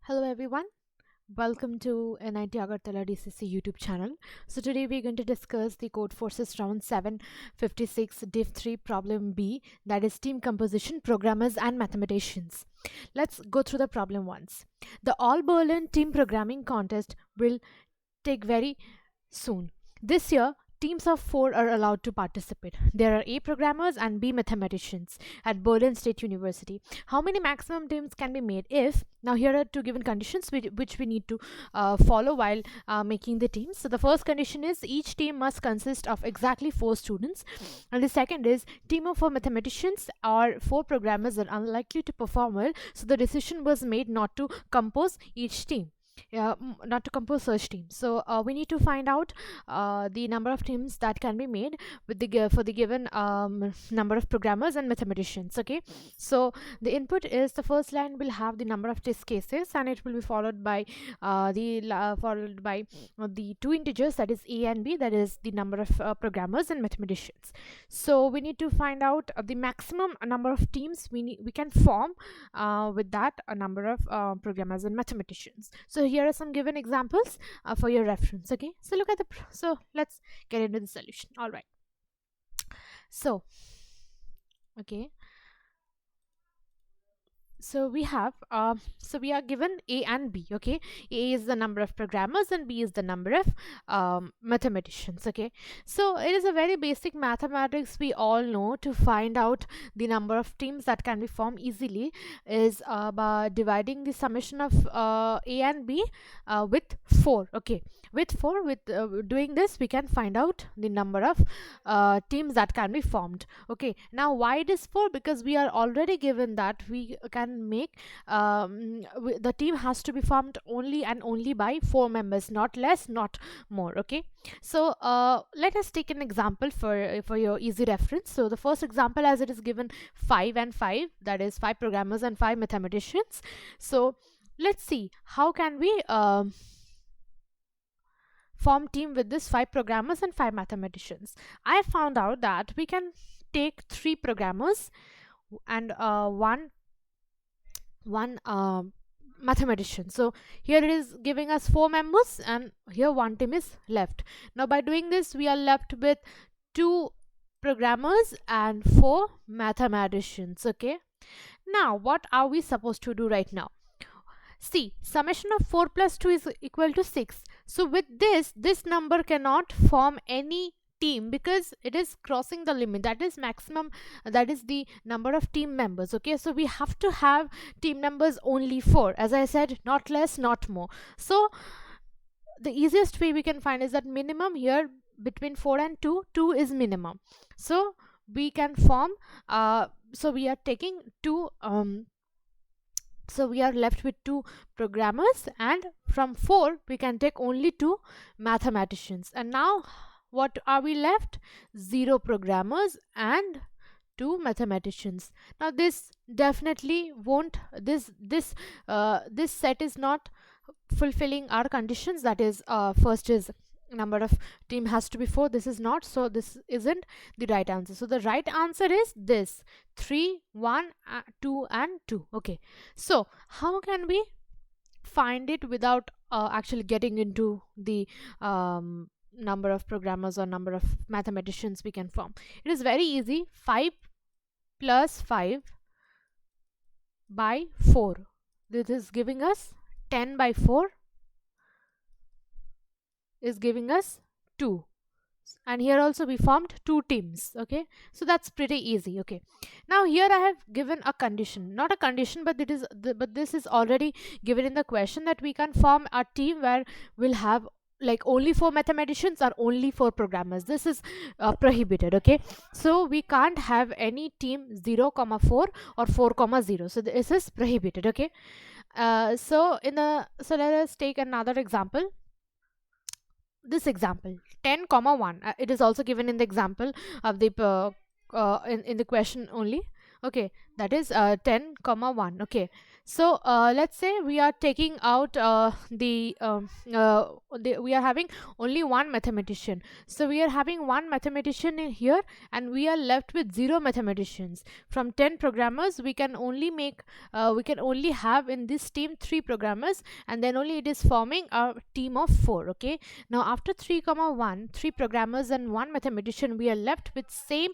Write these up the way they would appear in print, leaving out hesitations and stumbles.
Hello everyone, welcome to NIT Agartala DCC YouTube channel. So today we're going to discuss the Code Forces round 756 Div 3 problem B, that is team composition, programmers and mathematicians. Let's go through the problem once. The All Berlin Team Programming Contest will take very soon. This year, teams of 4 are allowed to participate. There are A programmers and B mathematicians at Berlin State University. How many maximum teams can be made if? Now here are two given conditions which we need to follow while making the teams. So the first condition is each team must consist of exactly 4 students, and the second is team of 4 mathematicians or 4 programmers are unlikely to perform well, so the decision was made not to compose each team. Not to compose such teams. So we need to find out the number of teams that can be made with for the given number of programmers and mathematicians. Okay, so the input is the first line will have the number of test cases, and it will be followed by the two integers, that is a and b, that is the number of programmers and mathematicians. So we need to find out the maximum number of teams we can form with that number of programmers and mathematicians. So here are some given examples for your reference. Okay, so look at so let's get into the solution. All right, so okay, so we have so we are given a and b. Okay, a is the number of programmers and b is the number of mathematicians. Okay, so it is a very basic mathematics we all know. To find out the number of teams that can be formed easily is by dividing the summation of a and b with 4. Okay, with 4, with doing this we can find out the number of teams that can be formed. Okay, now why it is 4? Because we are already given that we can make the team has to be formed only and only by 4 members, not less, not more. Okay, so let us take an example for your easy reference. So the first example, as it is given 5 and 5, that is 5 programmers and 5 mathematicians. So let's see how can we form team with this 5 programmers and 5 mathematicians. I found out that we can take 3 programmers and one mathematician. So here it is giving us 4 members and here 1 team is left. Now by doing this we are left with 2 programmers and 4 mathematicians. Okay, now what are we supposed to do right now? See, summation of 4 plus 2 is equal to 6. So with this number cannot form any team because it is crossing the limit, that is maximum, that is the number of team members. Okay, so we have to have team members only 4, as I said, not less, not more. So the easiest way we can find is that minimum here between 4 and 2 is minimum. So we can form so we are taking 2 so we are left with 2 programmers, and from 4 we can take only 2 mathematicians. And now what are we left? 0 programmers and 2 mathematicians. Now this definitely won't, this set is not fulfilling our conditions. That is, first is number of team has to be 4. This is not, so this isn't the right answer. So the right answer is this 3, 1, 2 and 2. Okay, so how can we find it without actually getting into the number of programmers or number of mathematicians we can form? It is very easy. 5 plus 5 by 4, this is giving us 10 by 4 is giving us 2, and here also we formed 2 teams. Okay, so that's pretty easy. Okay, now here I have given a condition, not a condition, but this is already given in the question, that we can form a team where we'll have like only 4 mathematicians or only 4 programmers. This is prohibited. Okay, so we can't have any team 0, 4 or 4, 0. So this is prohibited. Okay, so let us take another example. This example 10, 1, it is also given in the example of the in the question only. Okay, that is 10, 1. Okay, So let's say we are taking out we are having only one mathematician. So we are having one mathematician in here, and we are left with 0 mathematicians. From 10 programmers, we can only have in this team 3 programmers, and then only it is forming a team of 4. Okay. Now after 3 comma 1, 3 programmers and 1 mathematician, we are left with 7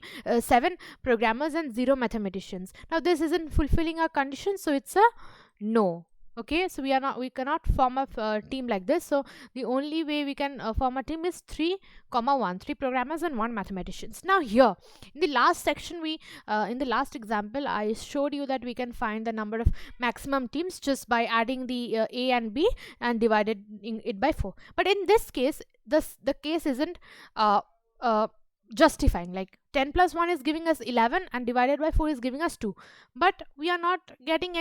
programmers and 0 mathematicians. Now this isn't fulfilling our condition, so it's a no. Okay, so we cannot form a team like this. So the only way we can form a team is 3 comma 1, 3 programmers and 1 mathematicians. Now here in the last section, in the last example, I showed you that we can find the number of maximum teams just by adding the a and b and divided it by 4. But in this case, the case isn't uh, uh, justifying. Like 10 plus 1 is giving us 11 and divided by 4 is giving us 2, but we are not getting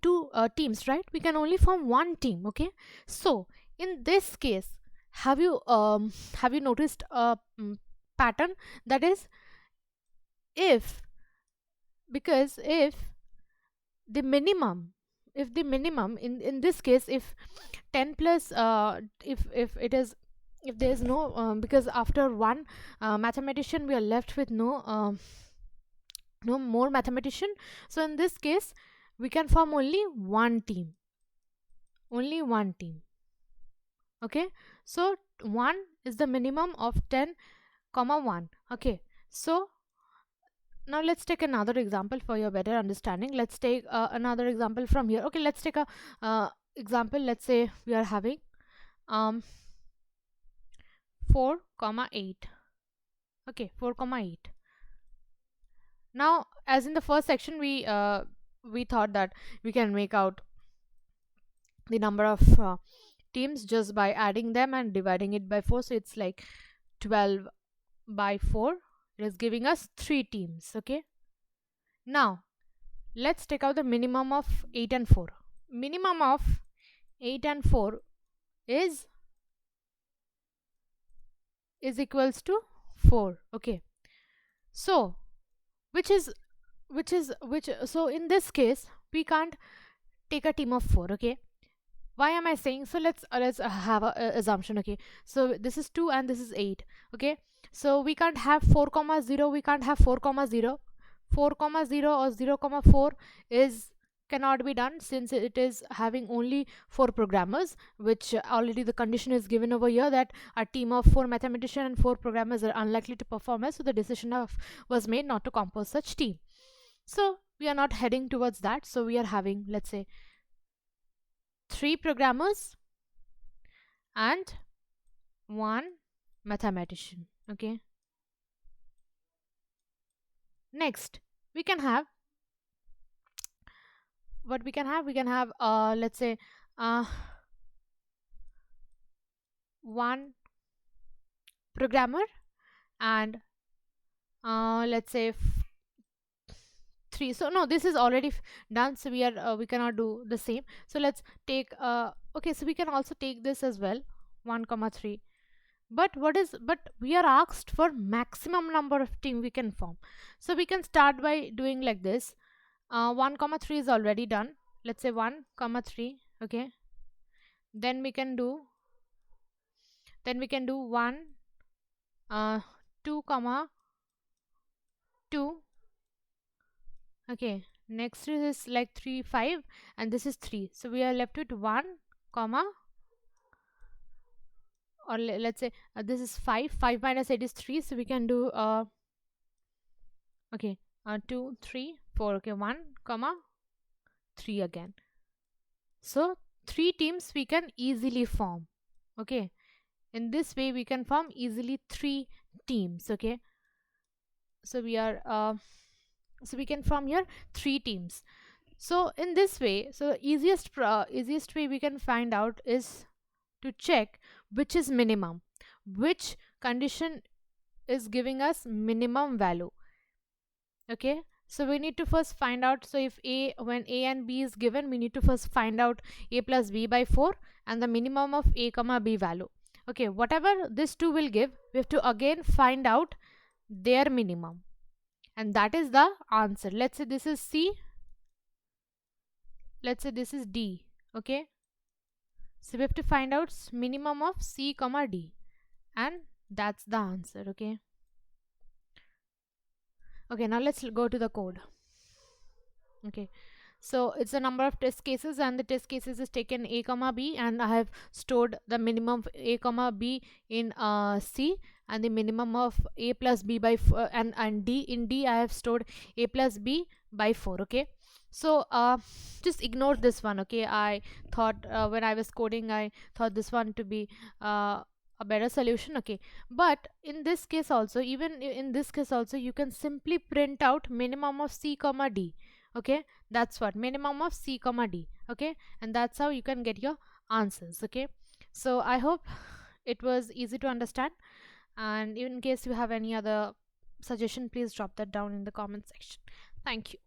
two teams, right? We can only form one team. Okay, so in this case, have you noticed a pattern? That is, if because if the minimum in this case, if 10 plus if it is, if there is no because after one mathematician we are left with no more mathematician. So in this case, we can form only one team. Okay, so 1 is the minimum of 10 comma 1. Okay, so now let's take another example for your better understanding. Let's take another example from here. Okay, let's take a example. Let's say we are having 4 comma 8. Okay, 4 comma 8. Now as in the first section, we thought that we can make out the number of teams just by adding them and dividing it by 4. So it's like 12 by 4. It is giving us 3 teams. Okay, now let's take out the minimum of 8 and 4. Minimum of 8 and 4 is equals to 4. Okay, so which so in this case we can't take a team of 4. Okay, why am I saying so? Let's have a assumption. Okay, so this is 2 and this is 8. Okay, so we can't have 4 comma 0, we can't have 4 comma 0. 4 comma 0 or 0 comma 4 is cannot be done, since it is having only 4 programmers, which already the condition is given over here that a team of 4 mathematicians and 4 programmers are unlikely to perform as. So the decision was made not to compose such team. So we are not heading towards that. So we are having, let's say, 3 programmers and 1 mathematician. Okay, next we can have what we can have let's say 1 programmer and let's say 3. So no, this is already done, so we cannot do the same. So let's take okay, so we can also take this as well, 1 comma 3. But we are asked for maximum number of team we can form. So we can start by doing like this. 1 comma 3 is already done. Let's say 1 comma 3. Okay, then we can do 1 2 comma 2. Okay, next is like 3 5, and this is 3. So we are left with 1 comma, or let's say this is 5 minus 8 is 3. So we can do okay, 2 3 4. Okay, 1 comma 3 again. So 3 teams we can easily form. Okay, in this way we can form easily 3 teams. Okay, so we are so we can form here 3 teams. So in this way, so the easiest way we can find out is to check which is minimum, which condition is giving us minimum value. Okay, so we need to first find out. So if when a and b is given, we need to first find out a plus b by 4 and the minimum of a comma b value. Okay, whatever this 2 will give, we have to again find out their minimum, and that is the answer. Let's say this is C, let's say this is D. Okay, so we have to find out minimum of C comma D, and that's the answer. Okay, now let's go to the code. Okay, so it's a number of test cases, and the test cases is taken A comma B, and I have stored the minimum of A comma B in C, and the minimum of A plus B by and D, in D I have stored A plus B by 4. Okay, so just ignore this one. Okay, I thought when I was coding, I thought this one to be a better solution. Okay, but in this case also, even in this case also, you can simply print out minimum of C comma D. Okay, that's what minimum of C comma D. Okay, and that's how you can get your answers. Okay, so I hope it was easy to understand, and in case you have any other suggestion, please drop that down in the comment section. Thank you.